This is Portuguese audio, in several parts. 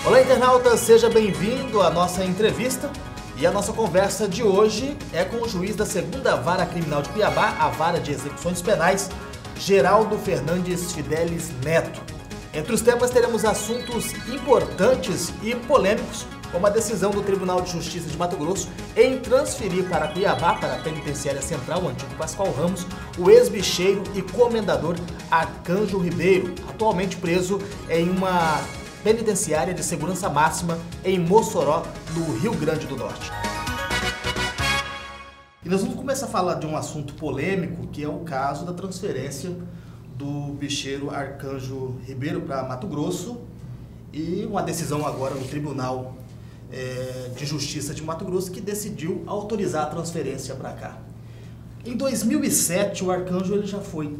Olá, internauta, seja bem-vindo à nossa entrevista. E a nossa conversa de hoje é com o juiz da 2ª Vara Criminal de Cuiabá, a Vara de Execuções Penais, Geraldo Fernandes Fidelis Neto. Entre os temas teremos assuntos importantes e polêmicos, como a decisão do Tribunal de Justiça de Mato Grosso em transferir para Cuiabá, para a Penitenciária Central, o antigo Pascoal Ramos, o ex-bicheiro e comendador Arcanjo Ribeiro, atualmente preso em uma penitenciária de segurança máxima em Mossoró, no Rio Grande do Norte. E nós vamos começar a falar de um assunto polêmico, que é o caso da transferência do bicheiro Arcanjo Ribeiro para Mato Grosso e uma decisão agora no Tribunal de Justiça de Mato Grosso que decidiu autorizar a transferência para cá. Em 2007, o Arcanjo ele já foi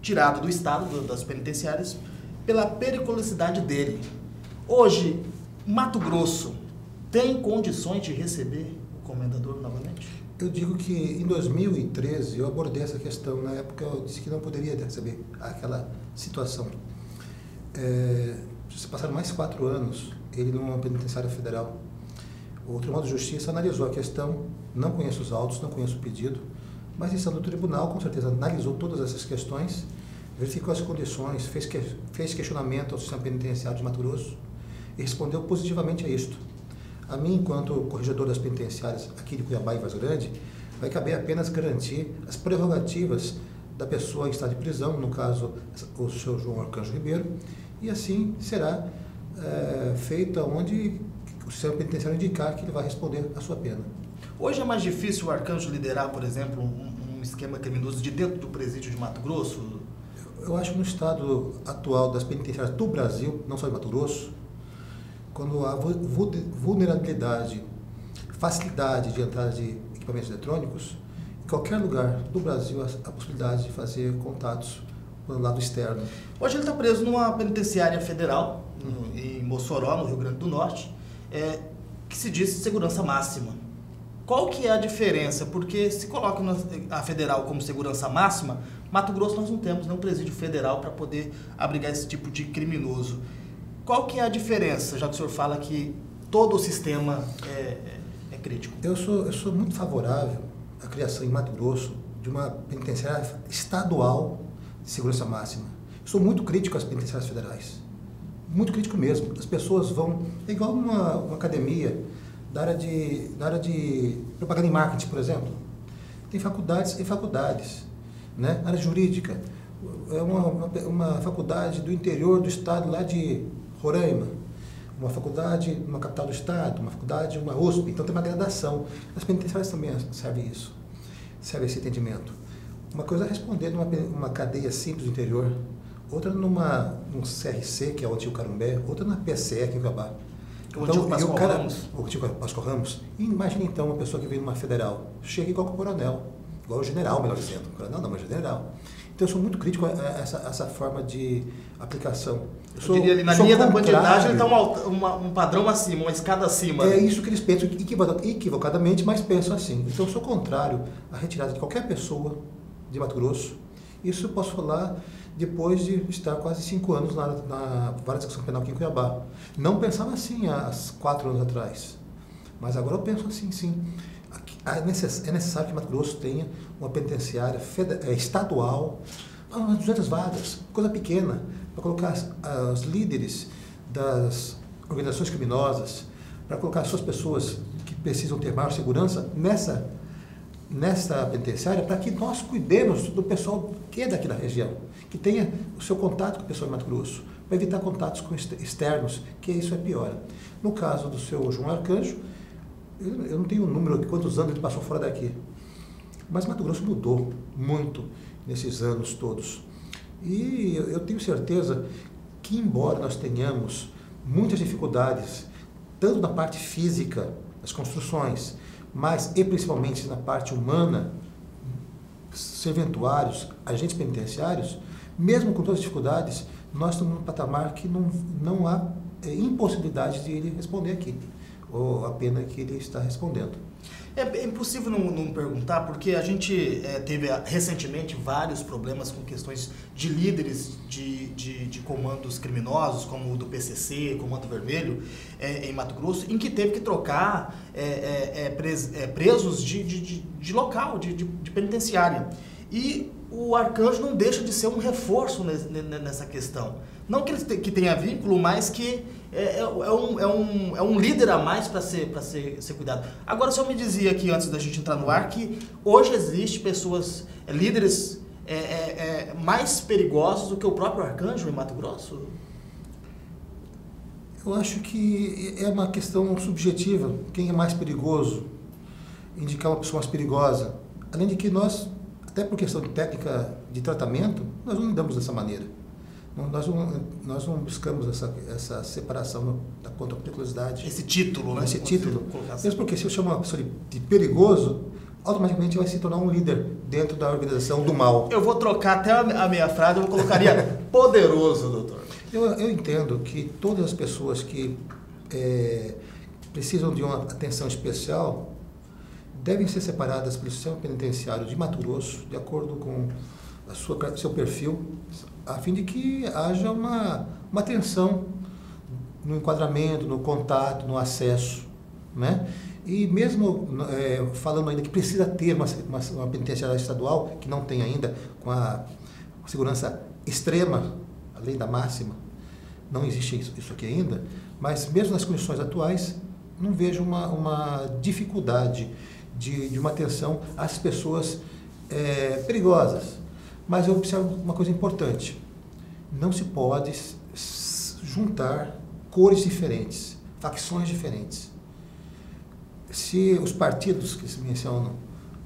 tirado do estado das penitenciárias pela periculosidade dele. Hoje, Mato Grosso tem condições de receber o comendador novamente? Eu digo que em 2013 eu abordei essa questão. Na época eu disse que não poderia receber aquela situação. Se passaram mais 4 anos, ele numa penitenciária federal. O Tribunal de Justiça analisou a questão, não conheço os autos, não conheço o pedido, mas estando no tribunal, com certeza analisou todas essas questões, verificou as condições, fez questionamento ao sistema penitenciário de Mato Grosso e respondeu positivamente a isto. A mim, enquanto corregedor das penitenciárias aqui de Cuiabá e Vaz Grande, vai caber apenas garantir as prerrogativas da pessoa em estado de prisão, no caso o seu João Arcanjo Ribeiro, e assim será feito onde o sistema penitenciário indicar que ele vai responder a sua pena. Hoje é mais difícil o Arcanjo liderar, por exemplo, um esquema criminoso de dentro do presídio de Mato Grosso? Eu acho que no estado atual das penitenciárias do Brasil, não só de Mato Grosso, quando há vulnerabilidade, facilidade de entrada de equipamentos eletrônicos, em qualquer lugar do Brasil há possibilidade de fazer contatos pelo lado externo. Hoje ele está preso numa penitenciária federal, em Mossoró, no Rio Grande do Norte, que se diz segurança máxima. Qual que é a diferença? Porque se coloca a federal como segurança máxima, Mato Grosso nós não temos nenhum presídio federal para poder abrigar esse tipo de criminoso. Qual que é a diferença, já que o senhor fala que todo o sistema é crítico? Eu sou muito favorável à criação em Mato Grosso de uma penitenciária estadual de segurança máxima. Eu sou muito crítico às penitenciárias federais. Muito crítico mesmo. As pessoas vão... É igual uma academia da área de propaganda e marketing, por exemplo. Tem faculdades e faculdades. Né? Na área jurídica. É uma faculdade do interior do estado, lá de Roraima, uma faculdade numa capital do estado, uma faculdade, uma USP, então tem uma gradação. As penitenciárias também serve isso, serve esse entendimento. Uma coisa é responder numa cadeia simples do interior, outra num CRC, que é o antigo Carumbé, outra na PCE, aqui em Cuiabá. O antigo Pascoal Ramos. O antigo Pascoal Ramos. E imagine então uma pessoa que vem numa federal, chega igual o coronel, igual o general, melhor dizendo. Coronel não, mas general. Então eu sou muito crítico a essa forma de aplicação. Eu diria ali, na linha da bandidagem ele está um padrão acima, uma escada acima. É isso que eles pensam, equivocadamente, mas pensam assim. Então eu sou contrário à retirada de qualquer pessoa de Mato Grosso. Isso eu posso falar depois de estar quase 5 anos na Vara de Execução Penal aqui em Cuiabá. Não pensava assim há 4 anos atrás, mas agora eu penso assim, sim. É necessário que Mato Grosso tenha uma penitenciária estadual, umas 200 vagas, coisa pequena, para colocar os líderes das organizações criminosas, para colocar as suas pessoas que precisam ter maior segurança nessa penitenciária, para que nós cuidemos do pessoal que é daqui da região, que tenha o seu contato com o pessoal de Mato Grosso, para evitar contatos com externos, que isso é pior. No caso do seu João Arcanjo, eu não tenho um número de quantos anos ele passou fora daqui, mas Mato Grosso mudou muito nesses anos todos. E eu tenho certeza que, embora nós tenhamos muitas dificuldades, tanto na parte física, das construções, mas e principalmente na parte humana, serventuários, agentes penitenciários, mesmo com todas as dificuldades, nós estamos num patamar que não há impossibilidade de ele responder aqui. ou a pena que ele está respondendo. É impossível não perguntar, porque a gente teve recentemente vários problemas com questões de líderes de comandos criminosos, como o do PCC, Comando Vermelho, em Mato Grosso, em que teve que trocar presos de local, de penitenciária. E o Arcanjo não deixa de ser um reforço nessa questão. Não que ele tenha vínculo, mas que é um líder a mais para ser cuidado. Agora, o senhor me dizia aqui, antes da gente entrar no ar, que hoje existe pessoas, líderes mais perigosos do que o próprio Arcanjo em Mato Grosso? Eu acho que é uma questão subjetiva. Quem é mais perigoso? Indicar uma pessoa mais perigosa. Além de que nós, até por questão de técnica de tratamento, nós não lidamos dessa maneira. Nós não buscamos essa separação da contraparticularidade. Esse título, né? Esse título. Mesmo porque se eu chamo uma pessoa de perigoso, automaticamente vai se tornar um líder dentro da organização do mal. Eu vou trocar até a minha frase, eu colocaria poderoso, doutor. Eu entendo que todas as pessoas que precisam de uma atenção especial devem ser separadas pelo sistema penitenciário de Mato Grosso, de acordo com seu perfil, a fim de que haja uma atenção no enquadramento, no contato, no acesso, né? E mesmo falando ainda que precisa ter uma penitenciária estadual, que não tem ainda, com a segurança extrema, além da máxima, não existe isso aqui ainda, mas mesmo nas condições atuais, não vejo uma dificuldade de uma atenção às pessoas perigosas. Mas eu observo uma coisa importante: não se pode juntar cores diferentes, facções diferentes. Se os partidos que se mencionam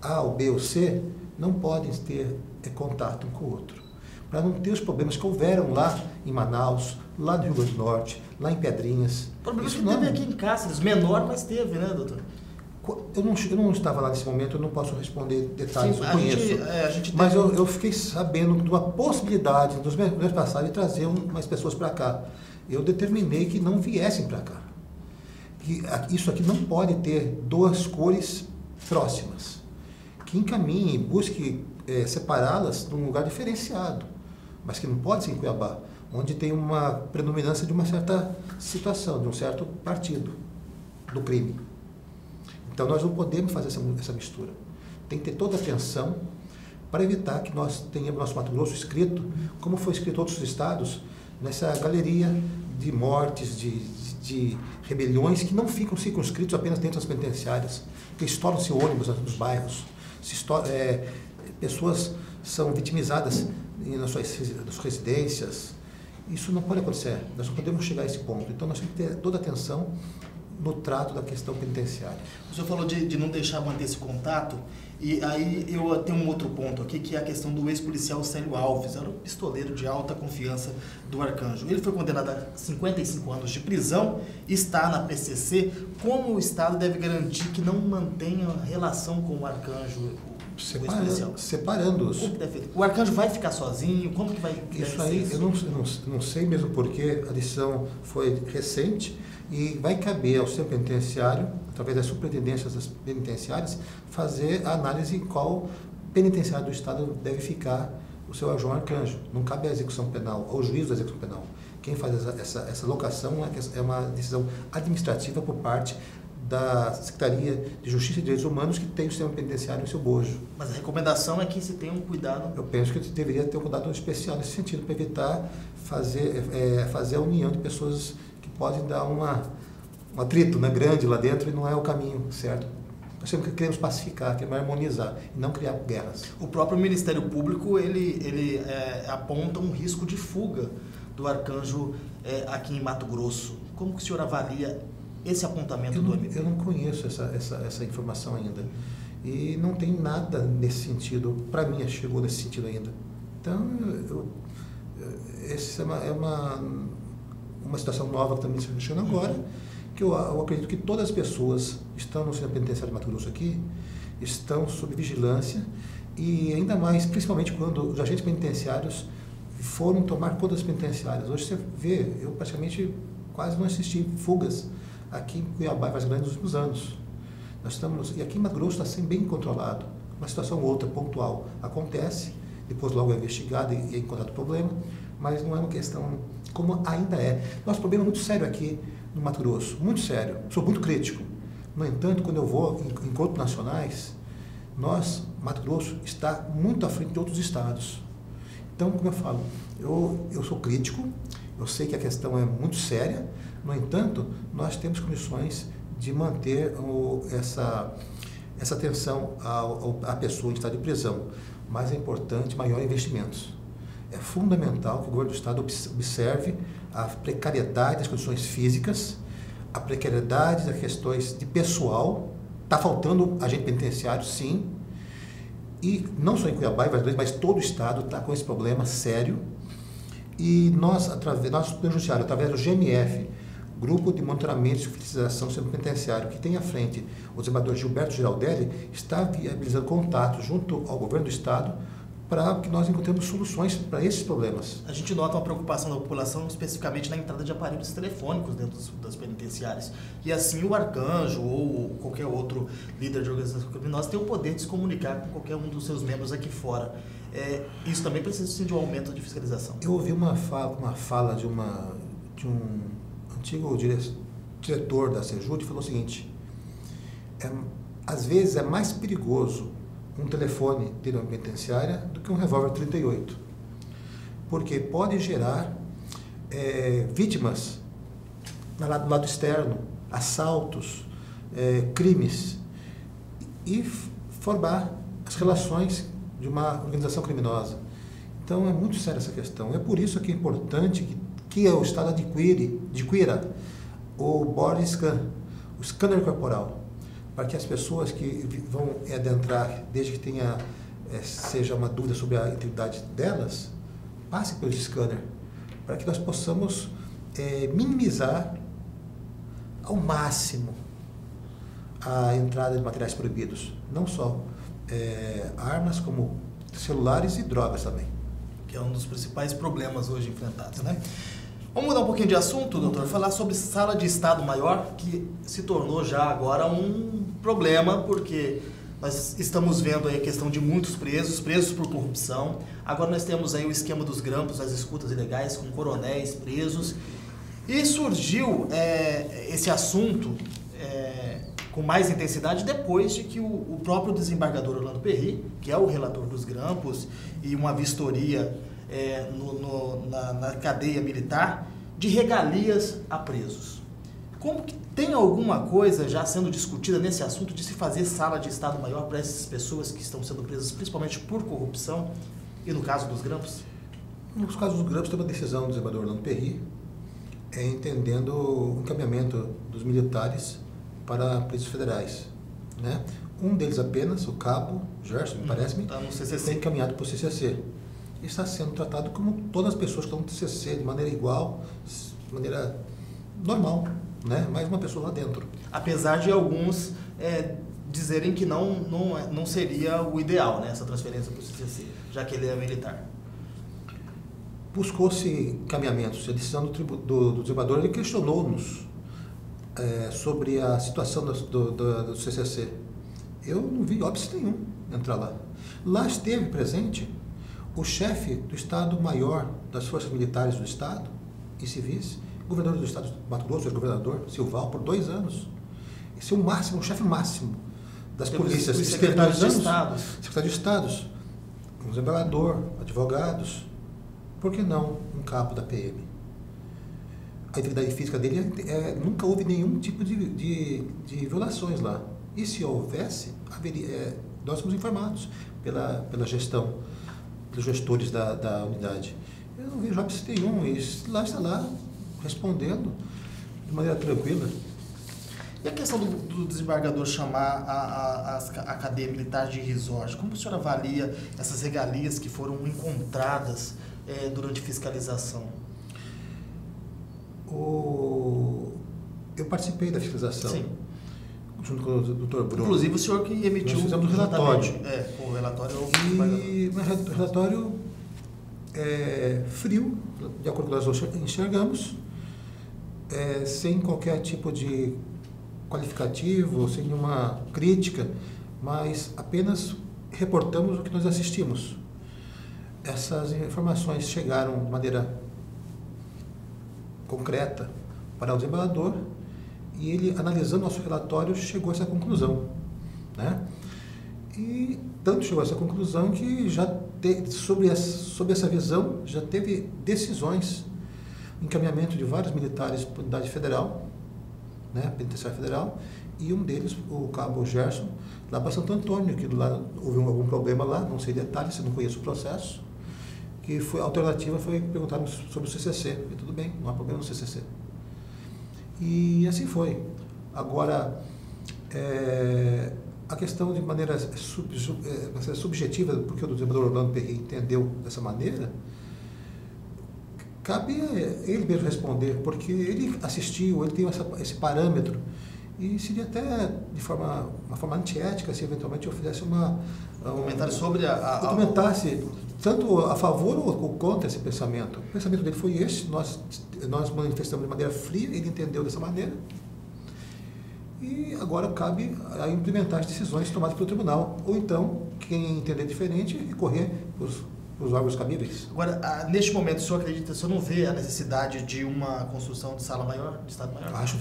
A, ou B ou C, não podem ter contato um com o outro, para não ter os problemas que houveram lá em Manaus, lá no Rio Grande do Norte, lá em Pedrinhas. Problemas que teve aqui em Cáceres, menor, mas teve, né, doutor? Eu não estava lá nesse momento, eu não posso responder detalhes, sim, eu conheço. Mas eu fiquei sabendo de uma possibilidade, dos meses passados, de trazer umas pessoas para cá. Eu determinei que não viessem para cá. Que isso aqui não pode ter duas cores próximas. Que encaminhe, busque separá-las num lugar diferenciado, mas que não pode ser em Cuiabá, onde tem uma predominância de uma certa situação, de um certo partido do crime. Então, nós não podemos fazer essa mistura. Tem que ter toda a atenção para evitar que nós tenhamos nosso Mato Grosso escrito, como foi escrito em outros estados, nessa galeria de mortes, de rebeliões que não ficam circunscritos apenas dentro das penitenciárias, porque estouram-se ônibus nos bairros, pessoas são vitimizadas nas suas residências. Isso não pode acontecer, nós não podemos chegar a esse ponto. Então, nós temos que ter toda a atenção no trato da questão penitenciária. O senhor falou de não deixar manter esse contato, e aí eu tenho um outro ponto aqui, que é a questão do ex-policial Célio Alves, era um pistoleiro de alta confiança do Arcanjo. Ele foi condenado a 55 anos de prisão, está na PCC. Como o Estado deve garantir que não mantenha relação com o Arcanjo, o ex-policial? Separando-os. O Arcanjo vai ficar sozinho? Como que vai isso aí? Isso? Eu não sei mesmo porque a decisão foi recente, e vai caber ao sistema penitenciário, através das superintendências das penitenciárias, fazer a análise em qual penitenciário do Estado deve ficar o seu João Arcanjo. Não cabe à execução penal, ao juiz da execução penal. Quem faz essa locação é uma decisão administrativa por parte da Secretaria de Justiça e Direitos Humanos, que tem o sistema penitenciário em seu bojo. Mas a recomendação é que se tenha um cuidado... Eu penso que deveria ter um cuidado especial nesse sentido, para evitar fazer a união de pessoas que podem dar um atrito, né, grande lá dentro, e não é o caminho certo. Nós sempre queremos pacificar, queremos harmonizar, e não criar guerras. O próprio Ministério Público, ele aponta um risco de fuga do Arcanjo aqui em Mato Grosso. Como que o senhor avalia esse apontamento do MP? Eu não conheço essa informação ainda. E não tem nada nesse sentido, para mim chegou nesse sentido ainda. Então, essa é uma situação nova que também está chegando agora, que eu acredito que todas as pessoas que estão no sistema penitenciário de Mato Grosso aqui estão sob vigilância, e ainda mais, principalmente quando os agentes penitenciários foram tomar conta das penitenciárias. Hoje você vê, eu praticamente quase não assisti fugas aqui em Cuiabá e Vargas Grande nos últimos anos. E aqui em Mato Grosso está sendo bem controlado. Uma situação ou outra pontual acontece, depois logo é investigado e é encontrado o problema, mas não é uma questão como ainda é. Nosso problema é muito sério aqui no Mato Grosso, muito sério, sou muito crítico. No entanto, quando eu vou em encontros nacionais, Mato Grosso, está muito à frente de outros estados. Então, como eu falo, eu sou crítico, eu sei que a questão é muito séria, no entanto, nós temos condições de manter essa atenção à pessoa em estado de prisão, mas é importante maior investimentos. É fundamental que o governo do estado observe a precariedade das condições físicas, a precariedade das questões de pessoal. Está faltando agente penitenciário, sim, e não só em Cuiabá, mas todo o estado está com esse problema sério. E nós, nosso Poder Judiciário, através do GMF, Grupo de Monitoramento e Fiscalização do Sistema Penitenciário, que tem à frente o desembargador Gilberto Giraldelli, está viabilizando contato junto ao governo do estado para que nós encontremos soluções para esses problemas. A gente nota uma preocupação da população, especificamente na entrada de aparelhos telefônicos dentro das penitenciárias. E assim o arcanjo ou qualquer outro líder de organização criminosa tem o poder de se comunicar com qualquer um dos seus membros aqui fora. Isso também precisa sim, de um aumento de fiscalização. Eu ouvi uma fala de um antigo diretor da Sejud que falou o seguinte: às vezes é mais perigoso um telefone de uma penitenciária do que um revólver 38, porque pode gerar vítimas do lado externo, assaltos, crimes, e formar as relações de uma organização criminosa. Então é muito séria essa questão. É por isso que é importante que o Estado adquira o body scan, o scanner corporal, para que as pessoas que vão adentrar, desde que seja uma dúvida sobre a integridade delas, passem pelo scanner, para que nós possamos minimizar ao máximo a entrada de materiais proibidos, não só armas, como celulares e drogas também. Que é um dos principais problemas hoje enfrentados, né? Vamos mudar um pouquinho de assunto, doutor, falar sobre sala de Estado Maior, que se tornou já agora um problema, porque nós estamos vendo aí a questão de muitos presos por corrupção. Agora nós temos aí o esquema dos grampos, as escutas ilegais, com coronéis presos. E surgiu esse assunto com mais intensidade depois de que o próprio desembargador Orlando Perry, que é o relator dos grampos, e uma vistoria na cadeia militar de regalias a presos. Como que tem alguma coisa já sendo discutida nesse assunto de se fazer sala de Estado Maior para essas pessoas que estão sendo presas principalmente por corrupção e no caso dos grampos? Nos casos dos grampos, tem uma decisão do desembargador Orlando Perry entendendo o encaminhamento dos militares para presos federais, né? Um deles apenas, o cabo Gerson, me parece-me, tá no CCC. Foi encaminhado para o CCC. E está sendo tratado como todas as pessoas que estão no CCC, de maneira igual, de maneira normal, né? Mais uma pessoa lá dentro. Apesar de alguns dizerem que não seria o ideal, né, essa transferência para o CCC, já que ele é militar. Buscou-se encaminhamentos. A decisão do desembargador, ele questionou-nos sobre a situação do CCC. Eu não vi óbice nenhum entrar lá. Lá esteve presente o chefe do Estado-Maior das Forças Militares do Estado e Civis, governador do Estado do Mato Grosso, ex-governador Silval, por 2 anos. Esse é o chefe máximo das polícias. Secretários de Estado. Secretário de Estados, um desembargador, advogados. Por que não um cabo da PM? A integridade física dele nunca houve nenhum tipo de violações lá. E se houvesse, nós fomos informados pela gestão, pelos gestores da unidade. Eu não vejo óbice nenhum, e lá está lá, respondendo de maneira tranquila. E a questão do desembargador chamar a cadeia militar de resort, como o senhor avalia essas regalias que foram encontradas durante fiscalização? Eu participei da fiscalização. Sim. Junto com o Dr. Bruno. Inclusive o senhor que emitiu o relatório. O relatório e o relatório frio, de acordo com o que nós enxergamos, sem qualquer tipo de qualificativo, sem nenhuma crítica, mas apenas reportamos o que nós assistimos. Essas informações chegaram de maneira concreta para o desembargador e ele, analisando nosso relatório, chegou a essa conclusão, né? E tanto chegou a essa conclusão que já sobre essa visão já teve decisões, encaminhamento de vários militares para a unidade federal, né, penitenciária federal, e um deles, o cabo Gerson, lá para Santo Antônio, que lá houve algum problema lá, não sei detalhes, não conheço o processo, que a alternativa foi perguntar sobre o CCC, e tudo bem, não há problema no CCC. E assim foi. Agora, a questão de maneira subjetiva, porque o desembargador Orlando Perry entendeu dessa maneira, cabe ele mesmo responder, porque ele assistiu, ele tem esse parâmetro, e seria até uma forma antiética se eventualmente eu fizesse um comentário sobre documentasse tanto a favor ou contra esse pensamento. O pensamento dele foi esse, nós manifestamos de maneira fria, ele entendeu dessa maneira, e agora cabe a implementar as decisões tomadas pelo tribunal, ou então, quem entender diferente, recorrer os órgãos cabíveis. Agora, neste momento, o senhor acredita, o senhor não vê a necessidade de uma construção de sala maior, de estado maior? Acho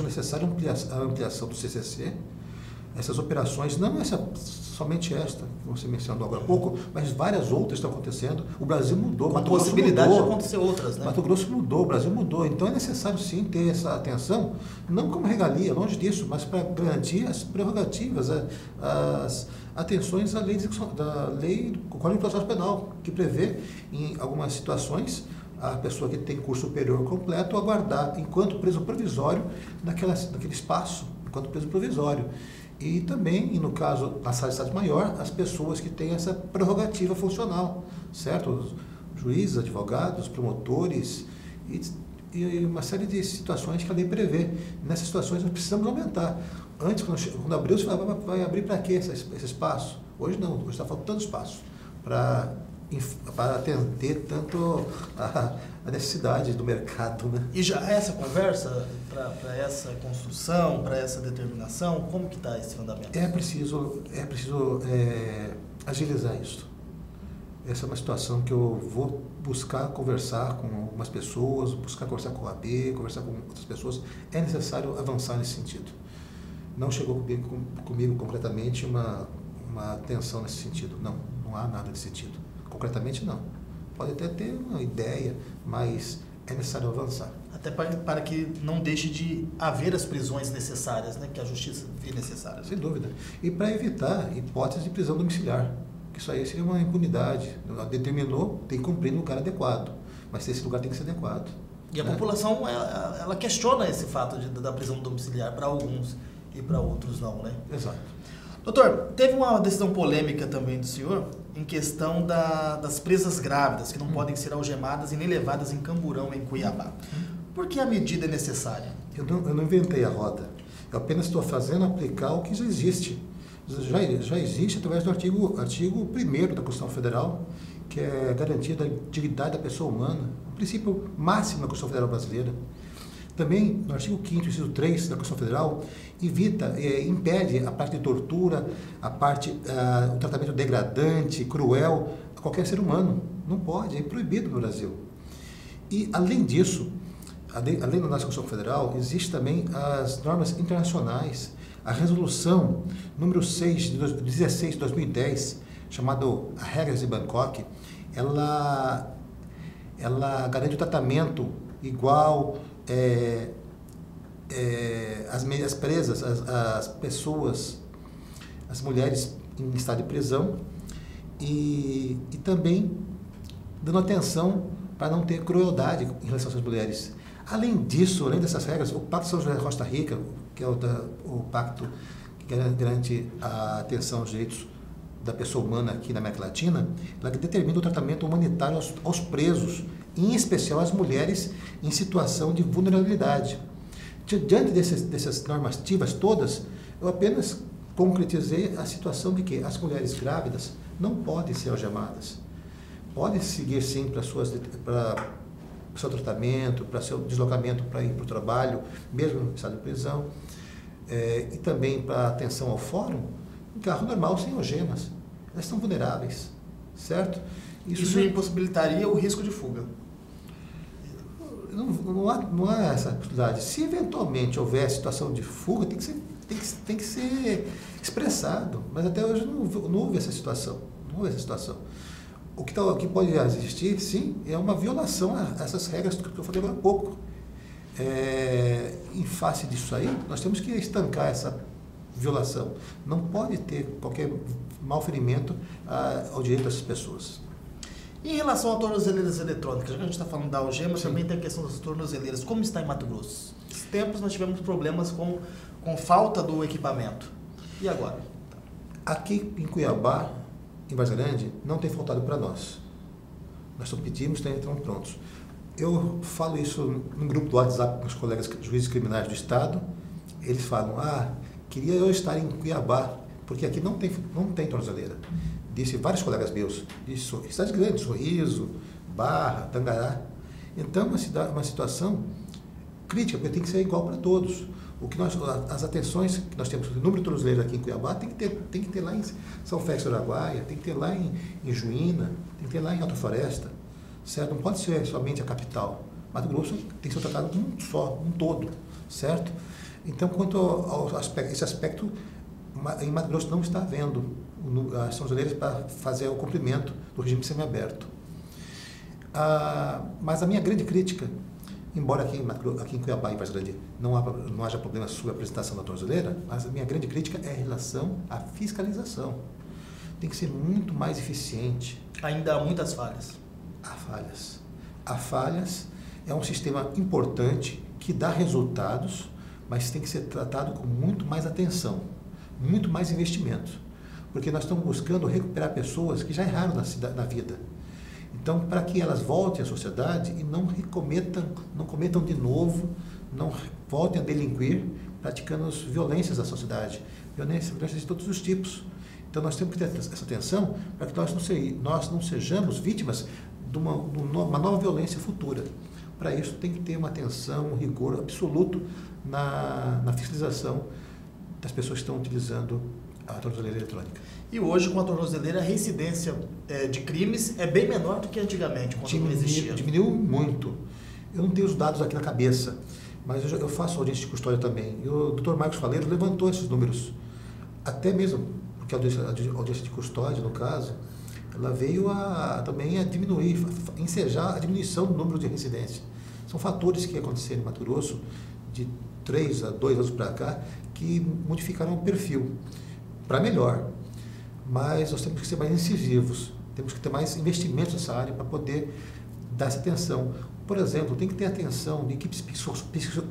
necessária a ampliação do CCC, essas operações, não somente esta, que você mencionou agora há pouco, mas várias outras estão acontecendo. O Brasil mudou. Com possibilidade de acontecer outras, né? Mato Grosso mudou, o Brasil mudou. Então é necessário sim ter essa atenção, não como regalia, longe disso, mas para garantir as prerrogativas, as atenções da lei do Código de Processo Penal, que prevê, em algumas situações, a pessoa que tem curso superior completo aguardar enquanto preso provisório naquele espaço, enquanto preso provisório. E também, e no caso da sala de Estado Maior, as pessoas que têm essa prerrogativa funcional, certo? Os juízes, advogados, promotores e uma série de situações que a lei prevê. Nessas situações nós precisamos aumentar. Antes, quando abriu, você falava, vai abrir para quê esse espaço? Hoje não, hoje está faltando espaço para atender tanto a necessidade do mercado, né? E já há essa conversa para essa construção, para essa determinação? Como que está esse andamento? É preciso agilizar isso. Essa é uma situação que eu vou buscar conversar com algumas pessoas, buscar conversar com a OAB, conversar com outras pessoas. É necessário avançar nesse sentido. Não chegou comigo concretamente uma atenção nesse sentido. Não há nada nesse sentido. Concretamente, não. Pode até ter uma ideia, mas é necessário avançar. Até para que não deixe de haver as prisões necessárias, né? Que a justiça vê necessárias. Sem dúvida. E para evitar hipótese de prisão domiciliar, que isso aí seria uma impunidade. Determinou, tem que cumprir no lugar adequado, mas esse lugar tem que ser adequado. E a população, ela questiona esse fato da prisão domiciliar para alguns e para outros não, né? Exato. Doutor, teve uma decisão polêmica também do senhor em questão das presas grávidas, que não podem ser algemadas e nem levadas em Camburão, em Cuiabá. Por que a medida é necessária? Eu não inventei a roda. Eu apenas estou fazendo aplicar o que já existe. Já existe através do artigo 1º da Constituição Federal, que é a garantia da dignidade da pessoa humana, um princípio máximo da Constituição Federal brasileira. Também, no artigo 5º, inciso 3 da Constituição Federal, impede a parte de tortura, o tratamento degradante, cruel, a qualquer ser humano. Não pode, é proibido no Brasil. E, além disso, além da nossa Constituição Federal, existe também as normas internacionais. A resolução número 6 de 16 de 2010, chamada Regras de Bangkok, ela garante o tratamento igual as presas, as pessoas, as mulheres em estado de prisão e também dando atenção para não ter crueldade em relação às mulheres. Além disso, além dessas regras, o Pacto São José de Costa Rica, que é o pacto que garante a atenção aos direitos da pessoa humana aqui na América Latina, ela determina o tratamento humanitário aos presos, em especial às mulheres em situação de vulnerabilidade. Diante dessas normativas todas, eu apenas concretizei a situação de que as mulheres grávidas não podem ser algemadas. Podem seguir sim para o seu tratamento, para seu deslocamento para ir para o trabalho, mesmo no estado de prisão, e também para atenção ao fórum, um carro normal sem algemas. Elas estão vulneráveis, certo? Isso impossibilitaria o risco de fuga. Não há essa possibilidade. Se eventualmente houver situação de fuga, tem que ser expressado. Mas até hoje não houve essa situação. Não houve essa situação. O que pode existir, sim, é uma violação a essas regras que eu falei agora há pouco. Em face disso aí, nós temos que estancar essa violação. Não pode ter qualquer mal-ferimento ao direito dessas pessoas. Em relação a tornozeleiras eletrônicas, já que a gente está falando da algema, sim, também tem a questão das tornozeleiras. Como está em Mato Grosso? Esses tempos nós tivemos problemas com falta do equipamento. E agora? Aqui em Cuiabá, em Vargem Grande, não tem faltado para nós. Nós só pedimos, estão prontos. Eu falo isso num grupo do WhatsApp com os colegas juízes criminais do Estado. Eles falam, queria eu estar em Cuiabá, porque aqui não tem tornozeleira. Disse vários colegas meus, disse cidade grande, Sorriso, Barra, Tangará. Então, uma situação crítica, porque tem que ser igual para todos. As atenções que nós temos, o número de tornozeleiros aqui em Cuiabá, tem que ter lá em São Félix do Araguaia, tem que ter lá em Juína, tem que ter lá em Alta Floresta, certo? Não pode ser somente a capital. Mato Grosso tem que ser tratado como um só, um todo, certo? Então, quanto esse aspecto, em Mato Grosso não está havendo as tornozeleiras para fazer o cumprimento do regime semiaberto. Mas a minha grande crítica, embora aqui em Cuiabá e Vargem Grande não haja problema sobre a apresentação da tornozeleira, mas a minha grande crítica é em relação à fiscalização. Tem que ser muito mais eficiente. Ainda há muitas falhas. Há falhas. É um sistema importante que dá resultados, mas tem que ser tratado com muito mais atenção, muito mais investimento, porque nós estamos buscando recuperar pessoas que já erraram na vida. Então, para que elas voltem à sociedade e não cometam de novo, não voltem a delinquir, praticando violências à sociedade, violências de todos os tipos. Então, nós temos que ter essa atenção para que nós não sejamos vítimas de uma nova violência futura. Para isso, tem que ter uma atenção, um rigor absoluto na fiscalização das pessoas que estão utilizando a tornozeleira eletrônica. E hoje, com a tornozeleira, a reincidência de crimes é bem menor do que antigamente, quando não existia. Diminuiu muito. Eu não tenho os dados aqui na cabeça, mas eu faço audiência de custódia também. E o Dr. Marcos Faleiro levantou esses números. Até mesmo, porque a audiência de custódia, no caso, ela veio também a diminuir, ensejar a diminuição do número de reincidência. São fatores que aconteceram em Mato Grosso de 3 a 2 anos para cá que modificaram o perfil para melhor. Mas nós temos que ser mais incisivos, temos que ter mais investimentos nessa área para poder dar essa atenção. Por exemplo, tem que ter atenção de equipes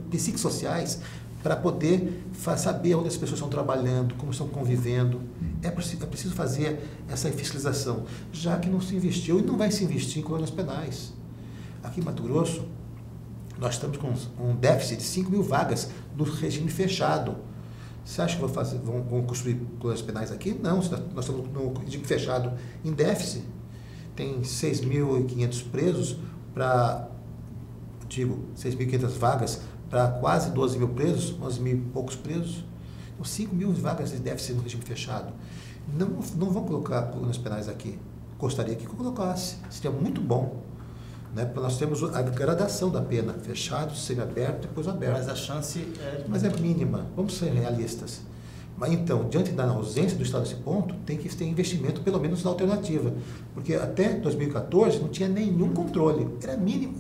psicossociais para poder saber onde as pessoas estão trabalhando, como estão convivendo. É preciso fazer essa fiscalização, já que não se investiu e não vai se investir em colônias penais. Aqui em Mato Grosso, nós estamos com um déficit de 5.000 vagas no regime fechado. Você acha que vão construir colônias penais aqui? Não, nós estamos no regime fechado em déficit. Tem 6.500 presos para, 6.500 vagas para quase 12.000 presos, 11.000 e poucos presos. Então, 5.000 vagas de déficit no regime fechado. Não vão colocar colônias penais aqui. Gostaria que colocasse, seria muito bom. Né? Porque nós temos a gradação da pena, fechado, semiaberto, depois aberto. Mas a chance é... Mas é mínima, vamos ser realistas. Mas então, diante da ausência do Estado nesse ponto, tem que ter investimento, pelo menos na alternativa. Porque até 2014 não tinha nenhum controle, era mínimo.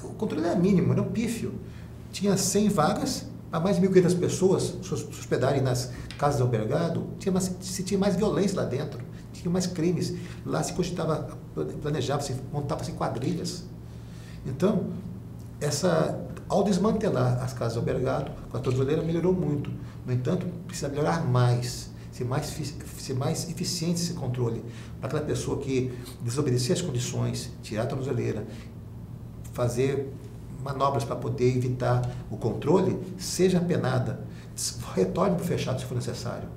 O controle era mínimo, era um pífio. Tinha 100 vagas para mais de 1.500 pessoas se hospedarem nas casas de albergado, se tinha mais violência lá dentro. Tinha mais crimes, lá se cogitava, planejava-se, montava-se quadrilhas. Então, ao desmantelar as casas de albergado, a tornozeleira melhorou muito. No entanto, precisa melhorar mais, ser mais eficiente esse controle, para aquela pessoa que desobedecer as condições, tirar a tornozeleira, fazer manobras para poder evitar o controle, seja penada, retorne para o fechado se for necessário.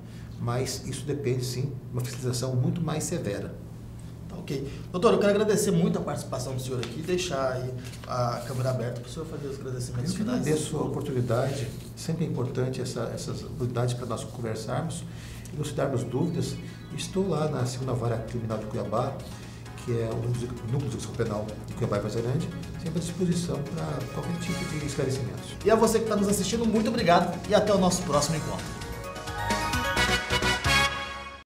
Mas isso depende, sim, de uma fiscalização muito mais severa. Tá ok. Doutor, eu quero agradecer muito a participação do senhor aqui e deixar aí a câmera aberta para o senhor fazer os agradecimentos finais. Eu agradeço a oportunidade, sempre é importante essas oportunidades para nós conversarmos, elucidarmos dúvidas. Estou lá na 2ª Vara Criminal de Cuiabá, que é o Núcleo de Execução Penal de Cuiabá e Várzea Grande, sempre à disposição para qualquer tipo de esclarecimentos. E a você que está nos assistindo, muito obrigado e até o nosso próximo encontro.